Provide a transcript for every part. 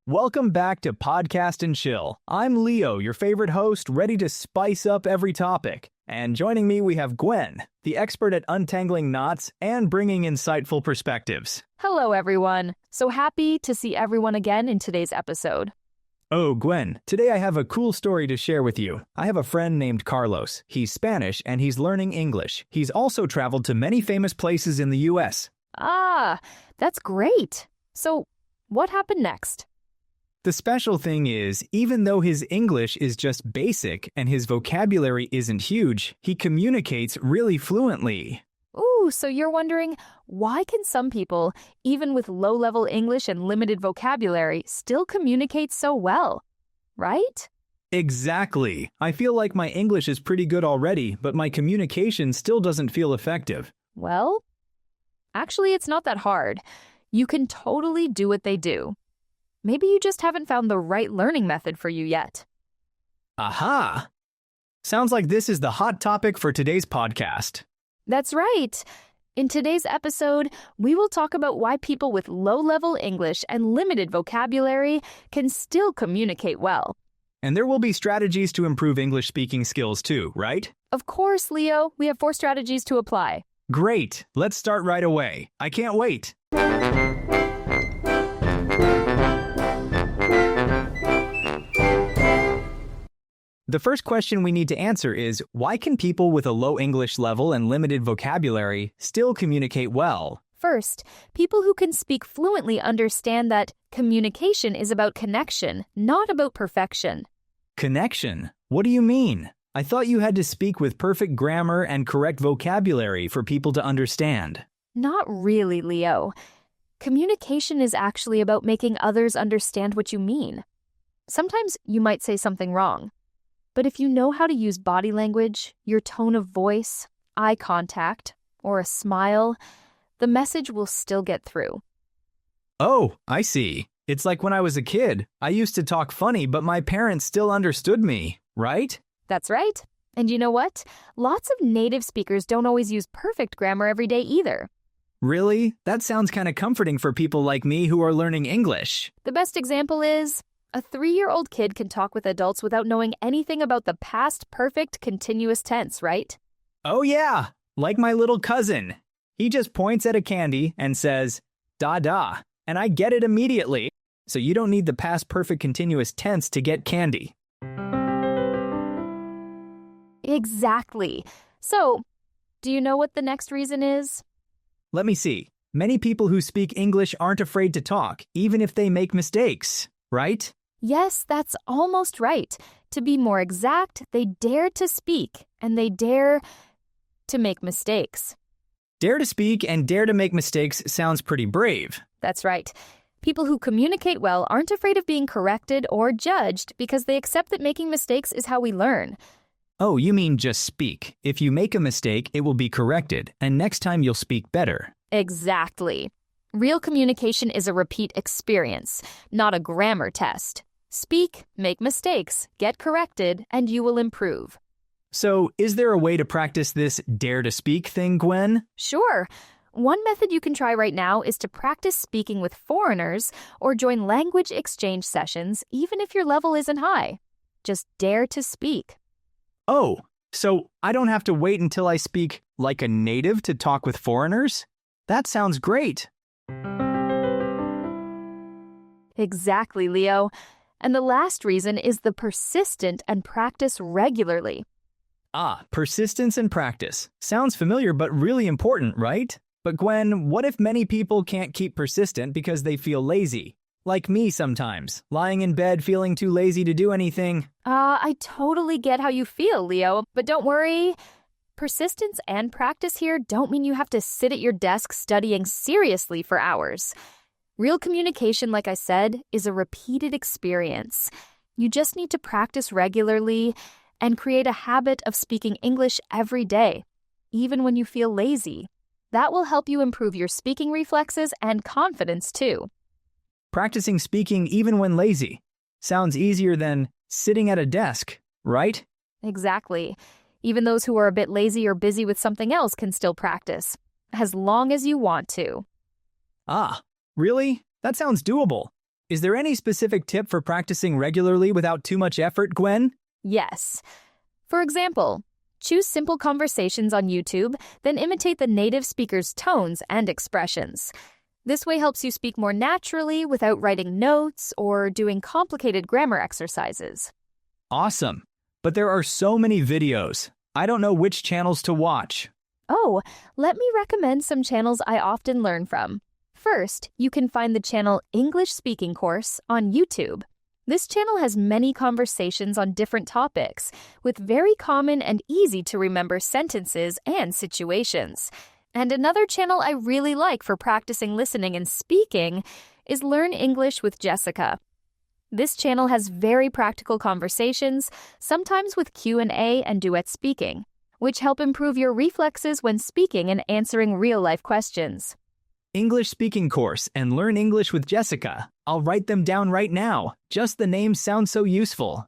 Welcome back to Podcast and Chill. I'm Leo, your favorite host, ready to spice up every topic. And joining me, we have Gwen, the expert at untangling knots and bringing insightful perspectives. Hello, everyone. So happy to see everyone again in today's episode. Oh, Gwen, today I have a cool story to share with you. I have a friend named Carlos. He's Spanish and he's learning English. He's also traveled to many famous places in the U.S. Ah, that's great. So, what happened next? The special thing is, even though his English is just basic and his vocabulary isn't huge, he communicates really fluently. Ooh, so you're wondering, why can some people, even with low-level English and limited vocabulary, still communicate so well, right? Exactly. I feel like my English is pretty good already, but my communication still doesn't feel effective. Well, actually, it's not that hard. You can totally do what they do. Maybe you just haven't found the right learning method for you yet. Aha! Sounds like this is the hot topic for today's podcast. That's right. In today's episode, we will talk about why people with low-level English and limited vocabulary can still communicate well. And there will be strategies to improve English speaking skills too, right? Of course, Leo. We have 4 strategies to apply. Great. Let's start right away. I can't wait. The first question we need to answer is, why can people with a low English level and limited vocabulary still communicate well? First, people who can speak fluently understand that communication is about connection, not about perfection. Connection? What do you mean? I thought you had to speak with perfect grammar and correct vocabulary for people to understand. Not really, Leo. Communication is actually about making others understand what you mean. Sometimes you might say something wrong. But if you know how to use body language, your tone of voice, eye contact, or a smile, the message will still get through. Oh, I see. It's like when I was a kid. I used to talk funny, but my parents still understood me, right? That's right. And you know what? Lots of native speakers don't always use perfect grammar every day either. Really? That sounds kind of comforting for people like me who are learning English. The best example is, a 3-year-old kid can talk with adults without knowing anything about the past perfect continuous tense, right? Oh yeah, like my little cousin. He just points at a candy and says, da da, and I get it immediately. So you don't need the past perfect continuous tense to get candy. Exactly. So, do you know what the next reason is? Let me see. Many people who speak English aren't afraid to talk, even if they make mistakes, right? Yes, that's almost right. To be more exact, they dare to speak, and they dare to make mistakes. Dare to speak and dare to make mistakes sounds pretty brave. That's right. People who communicate well aren't afraid of being corrected or judged because they accept that making mistakes is how we learn. Oh, you mean just speak. If you make a mistake, it will be corrected, and next time you'll speak better. Exactly. Real communication is a repeat experience, not a grammar test. Speak, make mistakes, get corrected, and you will improve. So, is there a way to practice this dare to speak thing, Gwen? Sure. One method you can try right now is to practice speaking with foreigners or join language exchange sessions, even if your level isn't high. Just dare to speak. Oh, so I don't have to wait until I speak like a native to talk with foreigners? That sounds great. Exactly, Leo. And the last reason is the persistent and practice regularly. Ah, persistence and practice. Sounds familiar but really important, right? But Gwen, what if many people can't keep persistent because they feel lazy? Like me sometimes, lying in bed feeling too lazy to do anything. I totally get how you feel, Leo, but don't worry. Persistence and practice here don't mean you have to sit at your desk studying seriously for hours. Real communication, like I said, is a repeated experience. You just need to practice regularly and create a habit of speaking English every day, even when you feel lazy. That will help you improve your speaking reflexes and confidence, too. Practicing speaking even when lazy. Sounds easier than sitting at a desk, right? Exactly. Even those who are a bit lazy or busy with something else can still practice, as long as you want to. Ah, really? That sounds doable. Is there any specific tip for practicing regularly without too much effort, Gwen? Yes. For example, choose simple conversations on YouTube, then imitate the native speaker's tones and expressions. This way helps you speak more naturally without writing notes or doing complicated grammar exercises. Awesome. But there are so many videos. I don't know which channels to watch. Oh, let me recommend some channels I often learn from. First, you can find the channel English Speaking Course on YouTube. This channel has many conversations on different topics, with very common and easy to remember sentences and situations. And another channel I really like for practicing listening and speaking is Learn English with Jessica. This channel has very practical conversations, sometimes with Q&A and duet speaking, which help improve your reflexes when speaking and answering real-life questions. English Speaking Course and Learn English with Jessica. I'll write them down right now. Just the names sound so useful.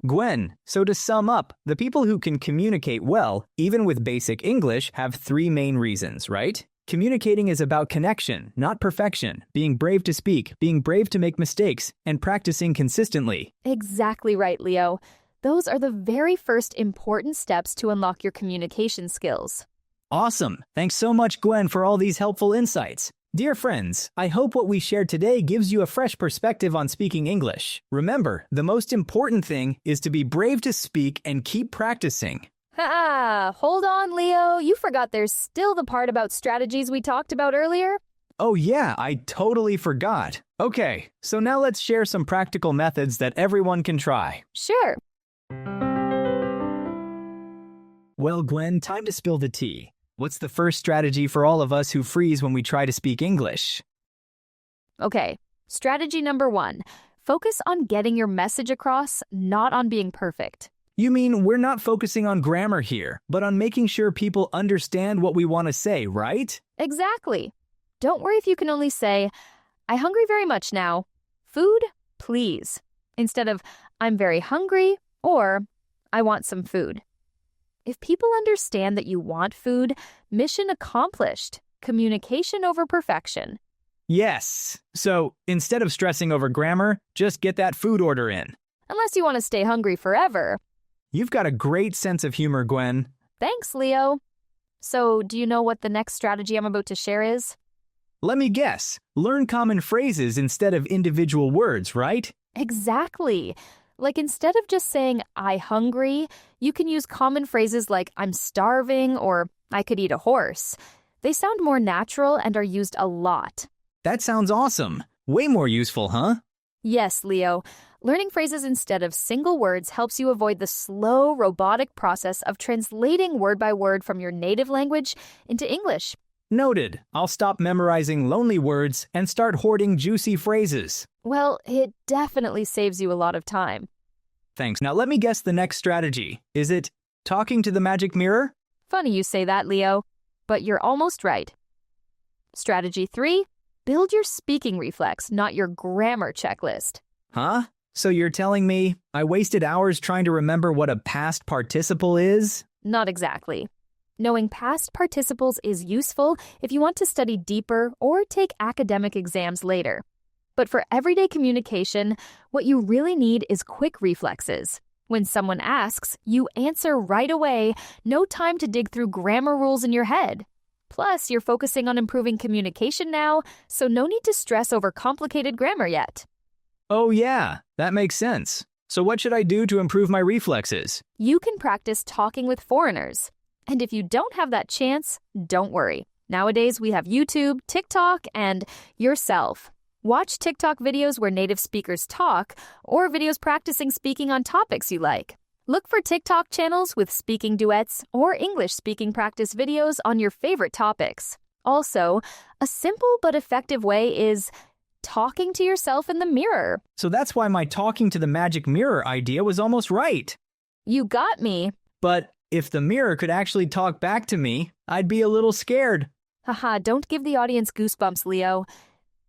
Gwen, so to sum up, the people who can communicate well, even with basic English, have three main reasons, right? Communicating is about connection, not perfection, being brave to speak, being brave to make mistakes, and practicing consistently. Exactly right, Leo. Those are the very first important steps to unlock your communication skills. Awesome! Thanks so much, Gwen, for all these helpful insights. Dear friends, I hope what we shared today gives you a fresh perspective on speaking English. Remember, the most important thing is to be brave to speak and keep practicing. Hold on, Leo. You forgot there's still the part about strategies we talked about earlier. Oh yeah, I totally forgot. Okay, so now let's share some practical methods that everyone can try. Sure. Well, Gwen, time to spill the tea. What's the first strategy for all of us who freeze when we try to speak English? Okay, strategy number 1. Focus on getting your message across, not on being perfect. You mean we're not focusing on grammar here, but on making sure people understand what we want to say, right? Exactly. Don't worry if you can only say, "I'm hungry very much now. Food, please," instead of "I'm very hungry" or "I want some food." If people understand that you want food, mission accomplished. Communication over perfection. Yes. So instead of stressing over grammar, just get that food order in. Unless you want to stay hungry forever. You've got a great sense of humor, Gwen. Thanks, Leo. So, do you know what the next strategy I'm about to share is? Let me guess. Learn common phrases instead of individual words, right? Exactly. Like instead of just saying, "I hungry," you can use common phrases like "I'm starving" or "I could eat a horse." They sound more natural and are used a lot. That sounds awesome. Way more useful, huh? Yes, Leo. Learning phrases instead of single words helps you avoid the slow, robotic process of translating word by word from your native language into English. Noted. I'll stop memorizing lonely words and start hoarding juicy phrases. Well, it definitely saves you a lot of time. Thanks. Now let me guess the next strategy. Is it talking to the magic mirror? Funny you say that, Leo, but you're almost right. Strategy 3, build your speaking reflex, not your grammar checklist. Huh? So you're telling me I wasted hours trying to remember what a past participle is? Not exactly. Knowing past participles is useful if you want to study deeper or take academic exams later. But for everyday communication, what you really need is quick reflexes. When someone asks, you answer right away, no time to dig through grammar rules in your head. Plus, you're focusing on improving communication now, so no need to stress over complicated grammar yet. Oh yeah, that makes sense. So what should I do to improve my reflexes? You can practice talking with foreigners. And if you don't have that chance, don't worry. Nowadays, we have YouTube, TikTok, and yourself. Watch TikTok videos where native speakers talk, or videos practicing speaking on topics you like. Look for TikTok channels with speaking duets or English speaking practice videos on your favorite topics. Also, a simple but effective way is talking to yourself in the mirror. So that's why my talking to the magic mirror idea was almost right. You got me. But if the mirror could actually talk back to me, I'd be a little scared. Haha, don't give the audience goosebumps, Leo.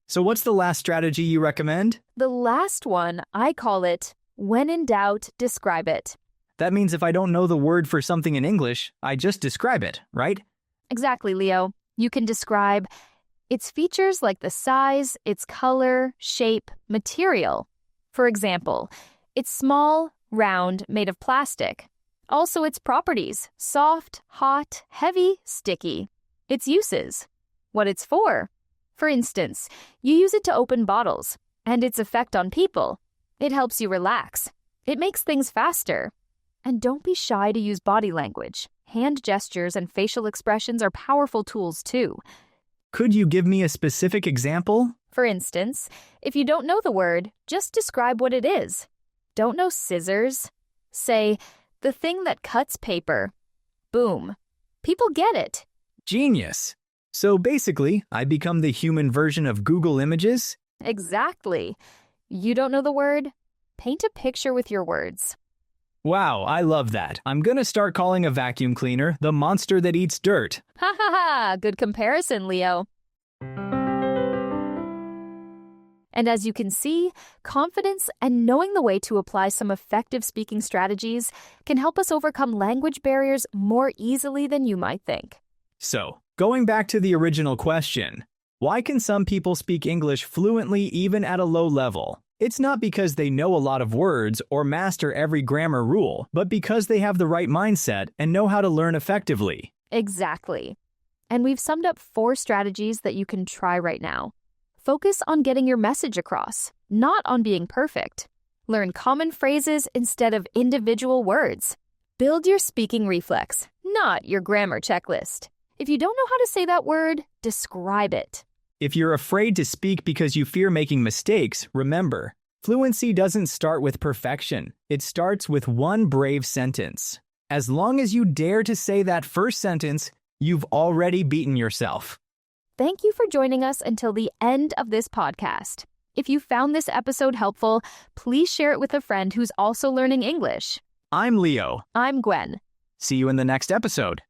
So what's the last strategy you recommend? The last one, I call it, when in doubt, describe it. That means if I don't know the word for something in English, I just describe it, right? Exactly, Leo. You can describe, It's features like the size, its color, shape, material. For example, it's small, round, made of plastic. Also, its properties: soft, hot, heavy, sticky. Its uses: what it's for. For instance, you use it to open bottles. And its effect on people: it helps you relax. It makes things faster. And don't be shy to use body language. Hand gestures and facial expressions are powerful tools too. Could you give me a specific example? For instance, if you don't know the word, just describe what it is. Don't know scissors? Say, the thing that cuts paper. Boom. People get it. Genius. So basically, I become the human version of Google Images? Exactly. You don't know the word? Paint a picture with your words. Wow, I love that. I'm gonna start calling a vacuum cleaner the monster that eats dirt. Ha ha ha! Good comparison, Leo. And as you can see, confidence and knowing the way to apply some effective speaking strategies can help us overcome language barriers more easily than you might think. So, going back to the original question, why can some people speak English fluently even at a low level? It's not because they know a lot of words or master every grammar rule, but because they have the right mindset and know how to learn effectively. Exactly. And we've summed up 4 strategies that you can try right now. Focus on getting your message across, not on being perfect. Learn common phrases instead of individual words. Build your speaking reflex, not your grammar checklist. If you don't know how to say that word, describe it. If you're afraid to speak because you fear making mistakes, remember, fluency doesn't start with perfection. It starts with one brave sentence. As long as you dare to say that first sentence, you've already beaten yourself. Thank you for joining us until the end of this podcast. If you found this episode helpful, please share it with a friend who's also learning English. I'm Leo. I'm Gwen. See you in the next episode.